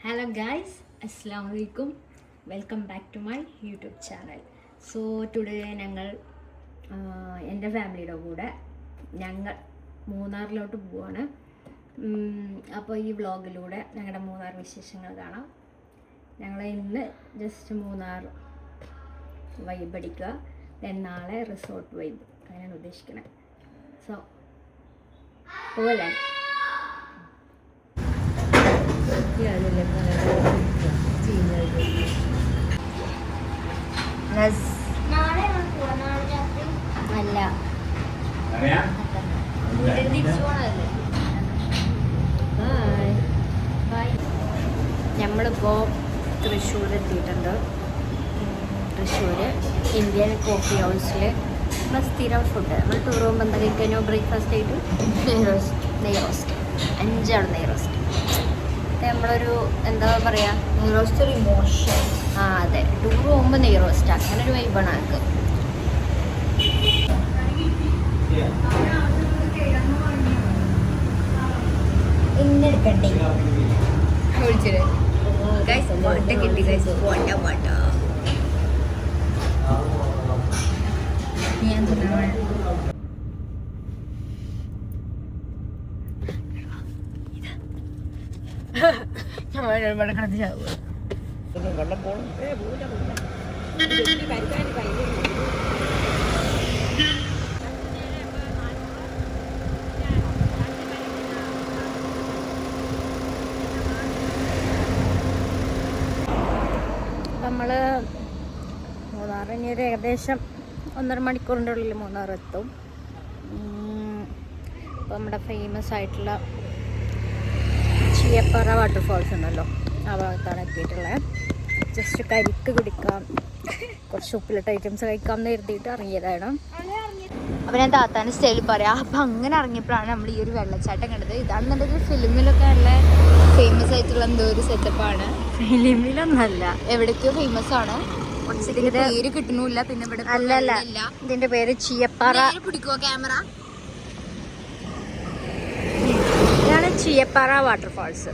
Hello guys, Assalamu alaikum. Welcome back to my YouTube channel. So today ഞങ്ങൾ എൻ്റെ ഫാമിലിയുടെ കൂടെ ഞങ്ങൾ മൂന്നാറിലോട്ട് പോവാണ്. അപ്പോൾ ഈ വ്ളോഗിലൂടെ ഞങ്ങളുടെ മൂന്നാർ വിശേഷങ്ങൾ കാണാം. ഞങ്ങൾ ഇന്ന് ജസ്റ്റ് മൂന്നാർ വൈബ് അടിക്കുക, നാളെ റിസോർട്ട് വൈബ് അങ്ങനെയാണ് ഉദ്ദേശിക്കുന്നത്. സോ പോലെ അല്ല നമ്മളിപ്പോൾ തൃശ്ശൂർ എത്തിയിട്ടുണ്ട്. തൃശ്ശൂർ ഇന്ത്യൻ കോഫി ഹൗസിൽ നമ്മൾ സ്ഥിരം ഫുഡ് നമ്മൾ ടൂർ പോകുമ്പോൾ എന്താ കഴിക്കാനോ ബ്രേക്ക്ഫാസ്റ്റ് ആയിട്ട് നെയ് റോസ്റ്റ് 5 നെയ് റോസ്റ്റ്. നമ്മളൊരു എന്താ പറയുക, നെയ് റോസ്റ്റ് ഒരു ഇമോഷൻ. അതെ, ടൂർ പോകുമ്പോൾ നെയ് റോസ്റ്റ് അങ്ങനെ ഒരു വൈബാണ് ആൾക്ക്. ഇന്നെടുക്കണ്ടേ വിളിച്ചിട്ട് കിട്ടി ഞാൻ നമ്മൾ മൂന്നാർ ഇനി ഒരു ഏകദേശം 1.5 മണിക്കൂറിൻ്റെ ഉള്ളിൽ മൂന്നാർ എത്തും. അപ്പോൾ നമ്മുടെ ഫേമസ് ആയിട്ടുള്ള ചീയപ്പാറ വാട്ടർഫാൾസ് ഉണ്ടല്ലോ, ആ ഭാഗത്താണ് എത്തിയിട്ടുള്ളത്. ജസ്റ്റ് കരിക്ക് കുടിക്കാം, കുറച്ച് ഉപ്പിലിട്ട ഐറ്റംസ് കഴിക്കാം എന്ന് കരുതിയിട്ട് ഇറങ്ങിയതാണ്. അപ്പോൾ ഞാൻ താത്താൻ്റെ സ്റ്റൈലിൽ പറയാം. അപ്പോൾ അങ്ങനെ ഇറങ്ങിയപ്പോഴാണ് നമ്മൾ ഈ ഒരു വെള്ളച്ചാട്ടം കണ്ടത്. ഇതാണെന്നുണ്ടെങ്കിൽ ഫിലിമിലൊക്കെ നല്ല ഫേമസ് ആയിട്ടുള്ള എന്തോ ഒരു സെറ്റപ്പാണ്. ഫിലിമിലൊന്നല്ല, എവിടേക്കോ ഫേമസ് ആണ്. പേര് കിട്ടുന്നില്ല. പിന്നെ ഇവിടെ അല്ലല്ല, ഇതിന്റെ പേര് ചീയപ്പാറ. പിടിക്കുവോ ക്യാമറ? ഇതാണ് ചീയപ്പാറ വാട്ടർഫാൾസ്.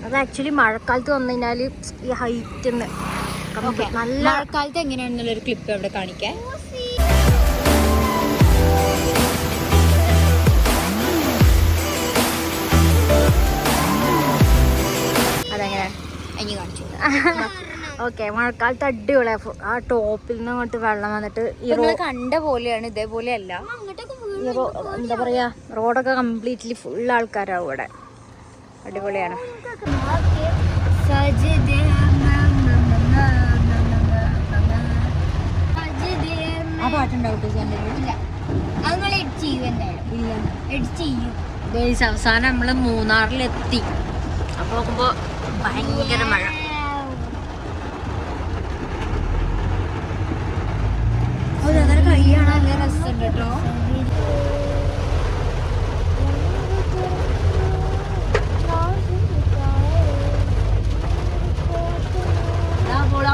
അത് ആക്ച്വലി മഴക്കാലത്ത് വന്നു കഴിഞ്ഞാൽ ഈ ഹൈറ്റ് നല്ല മഴക്കാലത്ത് എങ്ങനെയാണെന്നുള്ളൊരു ക്ലിപ്പ് അവിടെ കാണിക്കാൻ. അതെങ്ങനെ അഞ്ഞു കാണിച്ചു. ഓക്കെ, മഴക്കാലത്ത് അടിപൊളിയാണ്. ആ ടോപ്പിൽ നിന്ന് അങ്ങോട്ട് വെള്ളം വന്നിട്ട് ഈ കണ്ട പോലെയാണ്, ഇതേപോലെ അല്ല. ഈ എന്താ പറയാ, റോഡൊക്കെ കംപ്ലീറ്റ്ലി ഫുൾ ആൾക്കാരാവും ഇവിടെ. അടിപൊളിയാണ്. ആ പാട്ടുണ്ടാവും. അവസാനം നമ്മള് മൂന്നാറിലെത്തി. അപ്പൊ നോക്കുമ്പോ ഭയങ്കര മഴ. അങ്ങനെ കഴിയാണ്. നല്ല രസമുണ്ട് കേട്ടോ.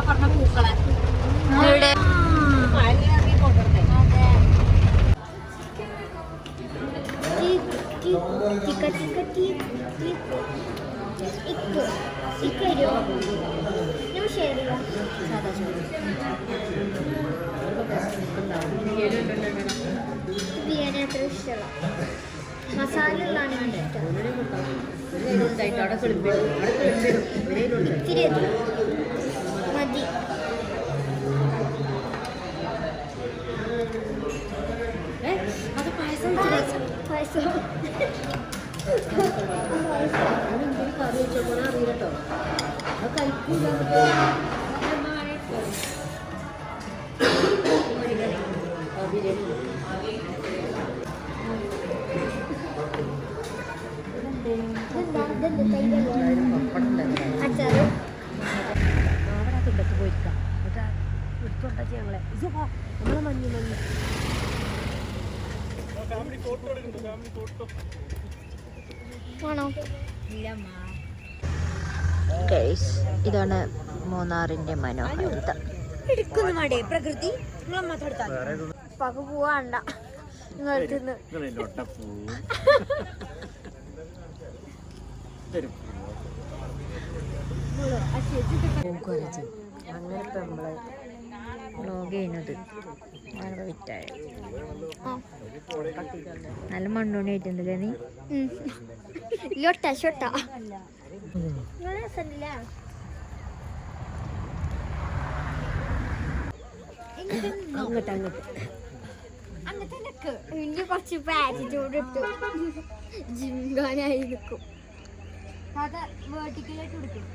പറഞ്ഞ പൂക്കളെ ഇവിടെ ബിരിയാണി അത്ര ഇഷ്ടമല്ല, മസാല ഉള്ളതാണ് ഇഷ്ടം. ഇത്തിരി മതി. അത് പായസം പായസം കറി വെച്ചോളാം അറിയില്ലട്ടോ. അത് കഴിക്കൂല. അച്ചാറ് അവിടെ തുണ്ടത്ത് പോയിരിക്കാം. എടുത്തുണ്ടാക്കി ഞങ്ങളെ നമ്മളെ മഞ്ഞ് ആണോ? ഇതാണ് മൂന്നാറിന്റെ മനോഹാരിത. പ്രകൃതി പക പോവാണ്ട. അങ്ങനെ ഇപ്പം നമ്മള് വ്ലോഗ് ചെയ്യുന്നത് അങ്ങനെ വിറ്റായ നല്ല മണ്ണോണി ആയിട്ടുണ്ടല്ലേ നീ അങ്ങോട്ട് ഇനി കുറച്ച് ആറ്റിറ്റ്യൂഡ് ഇട്ടു ജിംഖാനായി നിൽക്കും അത് വേർട്ടിക്കലായിട്ട് കൊടുക്കും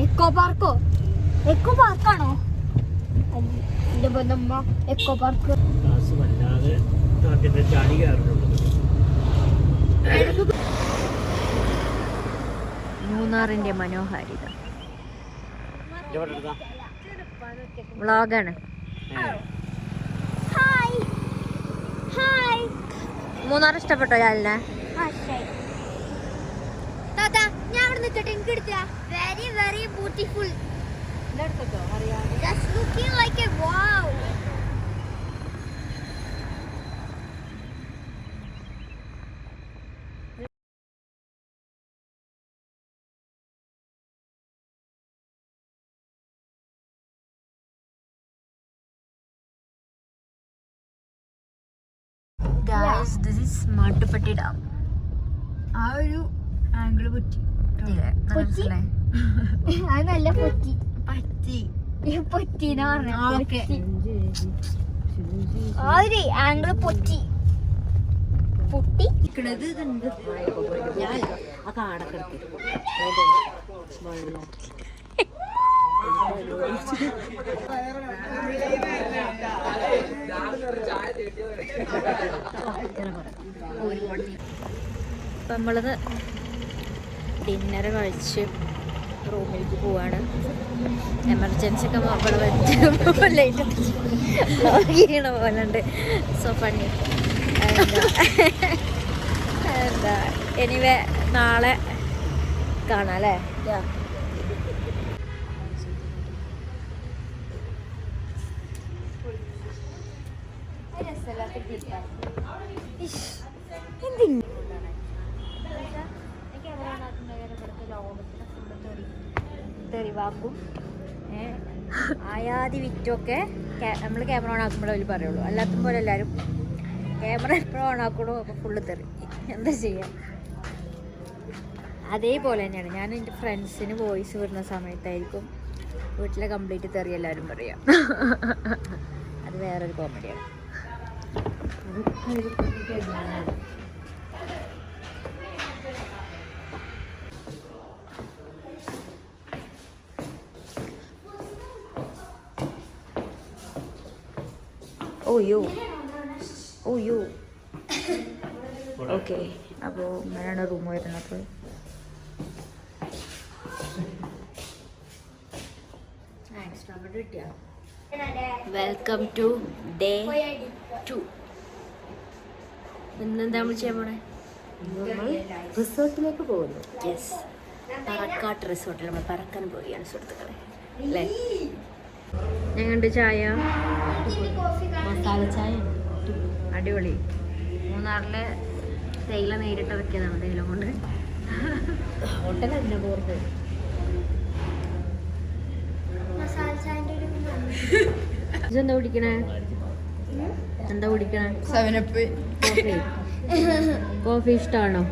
എക്കോ പാർക്കോ എക്കോ പാർക്കാണോ എന്റെ ബന്ധമ്മ എക്കോ പാർക്ക് മൂന്നാറിന്റെ മനോഹാരിത വ്ളോഗാണ്. മൂന്നാർ ഇഷ്ടപ്പെട്ടോ ലാലിനെ? ഞാൻ അവിടെ നിൽക്കട്ടെ എനിക്ക് എടുത്ത very very beautiful just looking like a wow. Guys, this is Mattupetty dam. ആ ഒരു ആംഗിൾ പൊട്ടി മനസ്സിലായി? അത് നല്ല പൊട്ടി പറ്റി പൊട്ടിന്ന് പറഞ്ഞ ആ ഒരു ആംഗിൾ പൊട്ടി പൊട്ടി ഞാൻ ആ കാടൊക്കെ നമ്മളത് ഡിന്നർ കഴിച്ച് റൂമിലേക്ക് പോവാണ്. എമർജൻസി ഒക്കെ അവിടെ വെച്ച് ലൈറ്റ് ചെയ്യണ പോലെ ഉണ്ട്. So funny. എന്താ എനിവേ നാളെ കാണാം അല്ലേ? തെറിവാക്കും ആയാതി വിറ്റൊക്കെ നമ്മൾ ക്യാമറ ഓൺ ആക്കുമ്പോഴേ അവർ പറയുള്ളൂ. അല്ലാത്ത പോലെ എല്ലാവരും ക്യാമറ എപ്പോഴും ഓൺ ആക്കണോ അപ്പോൾ ഫുള്ള് തെറി. എന്താ ചെയ്യാം? അതേപോലെ തന്നെയാണ് ഞാൻ എൻ്റെ ഫ്രണ്ട്സിന് വോയിസ് വരുന്ന സമയത്തായിരിക്കും വീട്ടിലെ കംപ്ലീറ്റ് തെറി എല്ലാവരും പറയാം. അത് വേറൊരു കോമഡിയാണ്. Oh okay. അപ്പോൾ ഇങ്ങനെയാണ് റൂം വരുന്നത്. Welcome to day 2. ഇന്നെന്താ നമ്മൾ ചെയ്യാൻ പോണേ? റിസോർട്ടിലേക്ക് പോകുന്നു. യെസ്, പറക്കാട്ട് റിസോർട്ടിൽ നമ്മൾ പറക്കാൻ പോവുകയാണ് സുഹൃത്തുക്കളെ അല്ലേ? ഞങ്ങളുടെ ചായ മസാല ചായ അടിപൊളി. മൂന്നാറിലെ തേയില നേരിട്ട് വെക്കിയതാണ് തേയില കൊണ്ട്. ഹോട്ടലല്ല പോർത്ത്. ഇതെന്താ കുടിക്കണേ? എന്താ കുടിക്കണേ? കോഫി ഇഷ്ടമാണോ?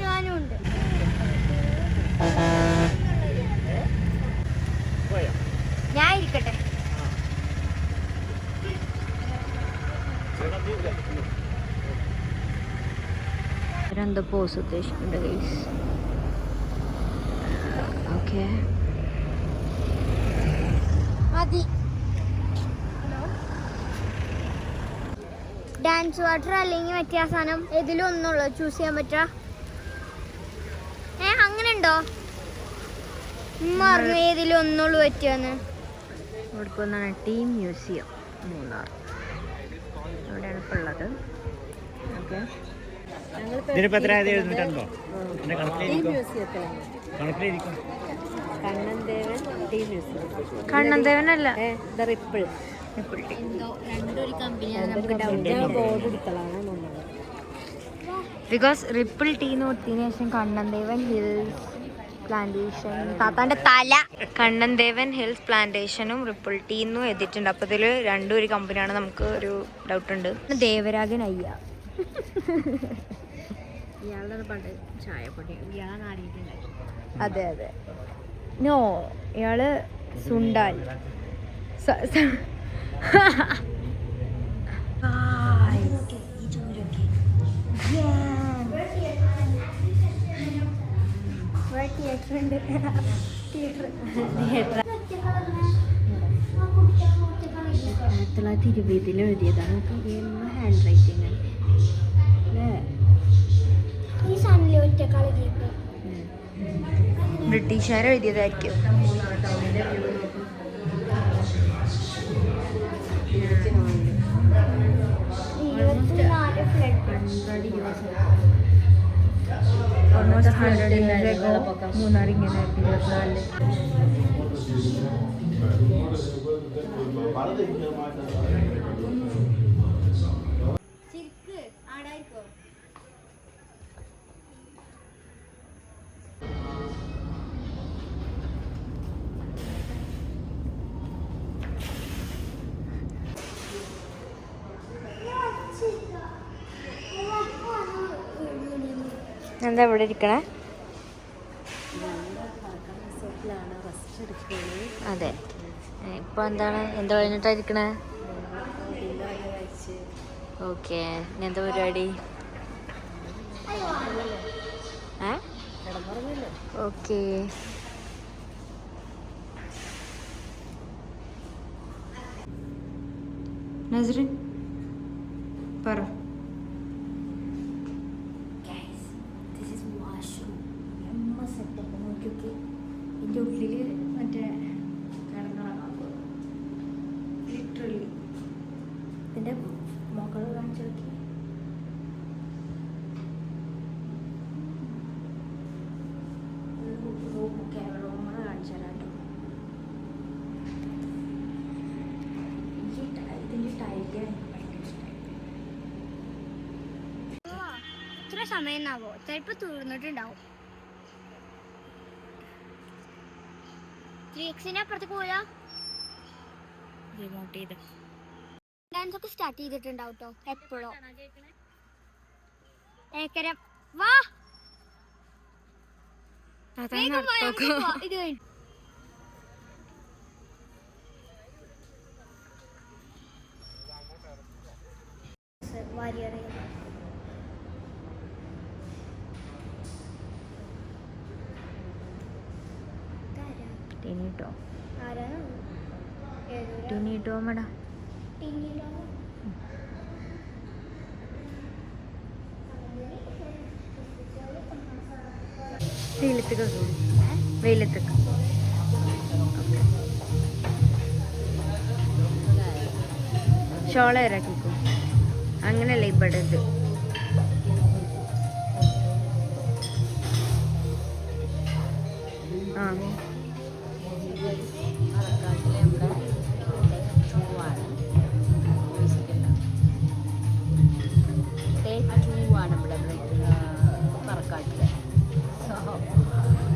ഞാനുണ്ട്. ഞാൻ ഇരിക്കട്ടെ. ഇവരെന്തോ പോസ് ഉദ്ദേശിക്കുന്നുണ്ട് ഗൈസ്. ഓക്കെ മതി. ഡാൻസ് വാട്ടർ അല്ലെങ്കിൽ മറ്റേ സാധനം ഏതിലും ഒന്നുള്ളൂ ചൂസ് ചെയ്യാൻ പറ്റുക. അങ്ങനെ ഉണ്ടോ? ഏതിലും ഒന്നുള്ളൂ പറ്റിയാന്ന്. ഇവിടെ ഒന്നാണ് ടീം മ്യൂസിയം മൂന്നാർ. അവിടെയാണ് ഇപ്പോൾ ഉള്ളത്. ഓക്കെ, കണ്ണൻദേവനല്ല, റിപ്പിൾ ബിക്കോസ് റിപ്പിൾ ടീ എന്ന് കൊടുത്തതിന് ശേഷം കണ്ണൻദേവൻ ഹിൽസ് പ്ലാന്റേഷൻ, താത്താന്റെ തല, കണ്ണൻദേവൻ ഹിൽസ് പ്ലാന്റേഷനും റിപ്പിൾ ടീ എന്നും എഴുതിയിട്ടുണ്ട്. അപ്പോൾ ഇതിൽ രണ്ടും ഒരു കമ്പനിയാണ്. നമുക്ക് ഒരു ഡൗട്ട് ഉണ്ട്. ദേവരാജൻ അയ്യ, ഇയാളുടെ പണ്ട് ചായപ്പൊടി ഇയാളെ നാടിയിട്ടുണ്ടായി. അതെ അതെ, നോ, ഇയാള് സുണ്ടാൽ. എഴുതിയതാണ്. ഹാൻഡ് റൈറ്റിംഗ് അല്ലേ? ബ്രിട്ടീഷുകാർ എഴുതിയതായിരിക്കും. ഓൾമോസ്റ്റ് 100 years ago മൂന്നാർ ഇങ്ങനെ 24. എന്താ ഇവിടെ ഇരിക്കണേ? അതെ, ഇപ്പൊ എന്താണ്, എന്താ കഴിഞ്ഞിട്ടാ ഇരിക്കണേ? ഓക്കെ, ഇനി എന്താ പരിപാടി? ഓക്കെ, നസ്രിൻ പറ. ഇതിൻ്റെ ഉള്ളിൽ മറ്റേ കിടങ്ങളാണ് ലിറ്ററലി. ഇതിൻ്റെ മുകളിൽ കാണിച്ചു നോക്കി. റൂമുകൾ കാണിച്ചു തരാം കേട്ടോ. ഇതിൻ്റെ ടൈറ്റാണ് ഭയങ്കര ഇഷ്ടമായി. എത്ര സമയം എന്നാവോ? ചിലപ്പോൾ തീർന്നിട്ടുണ്ടാവും. 3Xന്റെ അപ്പുറത്തേക്ക് പോയാ റിമോട്ട് ചെയ്ത് ഡാൻസ് ഒക്കെ സ്റ്റാർട്ട് ചെയ്തിട്ടുണ്ടാവും കേട്ടോ. എപ്പോഴോ ഏക്കരം വാ ഇത് വാരിയറിയാം. ടിനിട്ടോ ആരാണ്? ടിനിട്ടോമടാ. വെയിലത്തേക്ക് ഷോള ഇറക്കിക്കോ. അങ്ങനെയല്ല ഇവിടെ ഇത്. ആ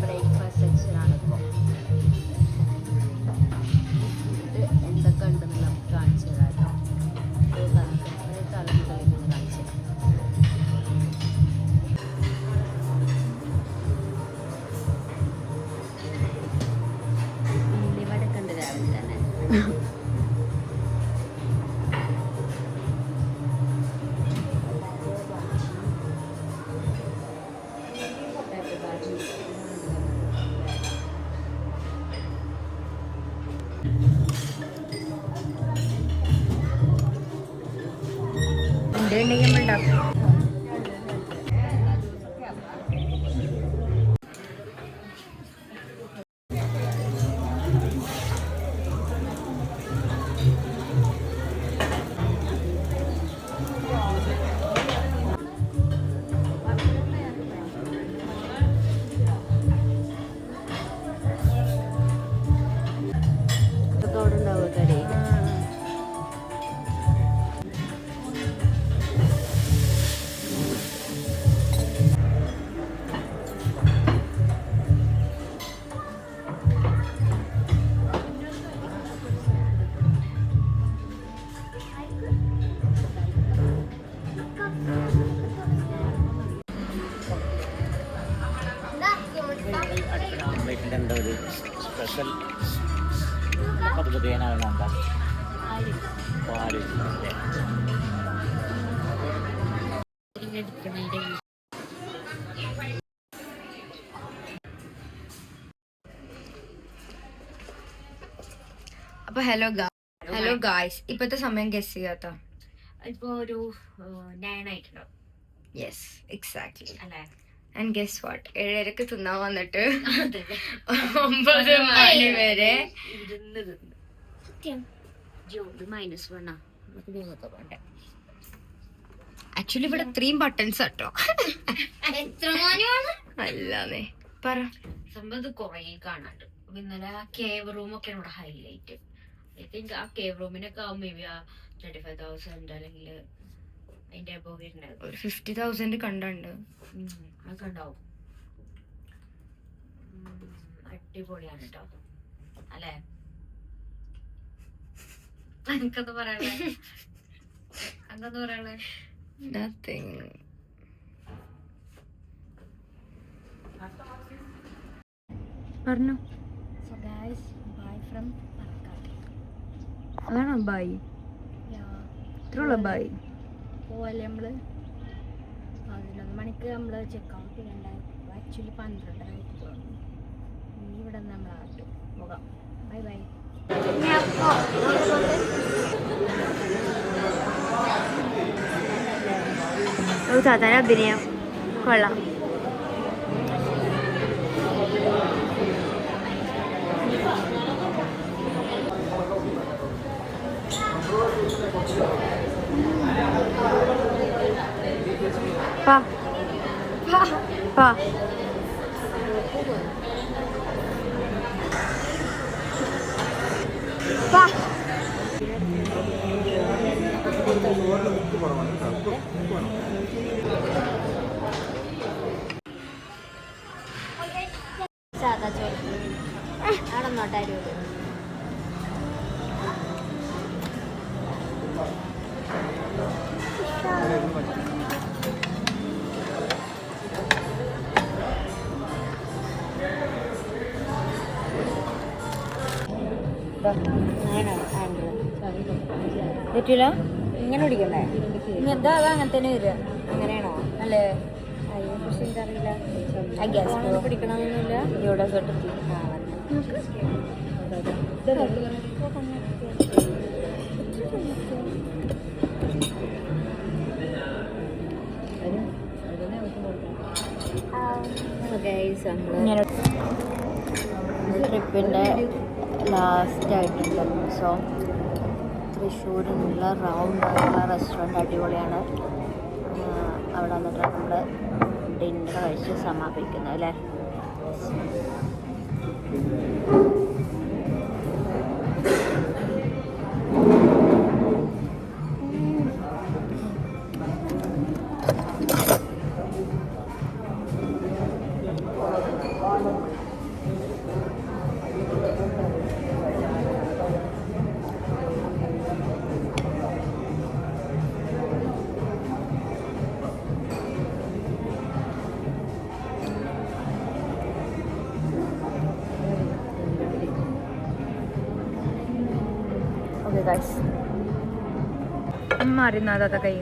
ബ്രേക്ക്ഫാസ്റ്റ് സെക്ഷനാണ് ഇപ്പോൾ. ഇത് എന്തൊക്കെ ഉണ്ടെന്ന് നമുക്ക് കാണിച്ചു തരാം കേട്ടോ. ഒരു തലം മുതൽ കാണിച്ചു തരാം. ഉള്ളിവടയൊക്കെ ഉണ്ട് രാവിലെ തന്നെ. ഉണ്ടെങ്കിൽ നമ്മൾ ഉണ്ടാക്കും. സ്പെഷ്യൽ പദ്ധതിയാണ് എന്താ പാല് അപ്പൊ ഹലോ ഗായ്സ് ഇപ്പത്തെ സമയം ഗസ് ചെയ്യാത്ത ഇപ്പൊ ഒരു 9 ആയിട്ടുണ്ടോ? Yes exactly. അല്ലേ? ആൻഡ് ഗസ് വാട്ട്, 7:30 തിന്നാൻ വന്നിട്ട് 9 മണി വരെ ഇരുന്ന് ജോലി -1 നമുക്ക് നിങ്ങൾക്ക് വേണ്ടേ? ആക്ച്വലി ഇവിടെ 3 ബട്ടൺസ് ആട്ടോ. അല്ലാന്നേ പറ. സംഭവം കൊറേ കാണാണ്ട്. ഇന്നലെ ആ കേവ് റൂം ഒക്കെയാണ് ഇവിടെ ഹൈലൈറ്റ്. ഐ തിങ്ക് ആ കേവ് റൂമിനൊക്കെ ആവും മേ ബി ആ 35,000 അല്ലെങ്കിൽ അതിന്റെ അബോവ് വരുന്നത്. ഒരു 50,000 കണ്ടുണ്ട്. അതൊക്കെ ഉണ്ടാവും. അടിപൊളിയാണ് കേട്ടോ അല്ലേ? എനിക്കൊന്നും പറയാനുള്ളേ എന്താന്ന് പറയാനുള്ളേ? നത്തിങ്. പറഞ്ഞു. So guys, bye from Palakkad. അതാണോ ബൈ? ഇത്രയുള്ള ബൈ. പോവല്ലേ നമ്മള് 11 മണിക്ക് നമ്മള് ചെക്കൗട്ട് ചെയ്യണ്ടായിരുന്നു. ആക്ച്വലി 12 ആയിട്ട് തോന്നുന്നു. ഇനി ഇവിടെ നമ്മൾ ആട്ട് പോകാം. Bye bye. സാധാരണ അഭിനയം കൊള്ളാം. Pa. Pa. Pa. സാധാ ചോറ് ആണെന്നോട്ടാരും പറ്റൂല. ഇങ്ങനെ പിടിക്കണ്ടേ? എന്താ അത് അങ്ങനെ തന്നെ വരിക. അങ്ങനെയാണോ? അല്ലേ? അതിനെ കുറിച്ച് എനിക്കറിയില്ല. പിടിക്കണമെന്നൊന്നുമില്ല. ഇവിടെ തൊട്ടെത്തി. ട്രിപ്പിൻ്റെ ലാസ്റ്റ് ആയിട്ടുണ്ട്. സോ തൃശ്ശൂരിനുള്ള റൗണ്ട് ആയിട്ടുള്ള റെസ്റ്റോറൻറ്റ് അടിപൊളിയാണ്. അവിടെ വന്നിട്ടാണ് നമ്മൾ ഡിന്നർ കഴിച്ച് സമാപിക്കുന്നത് അല്ലേ? മാറി കൈ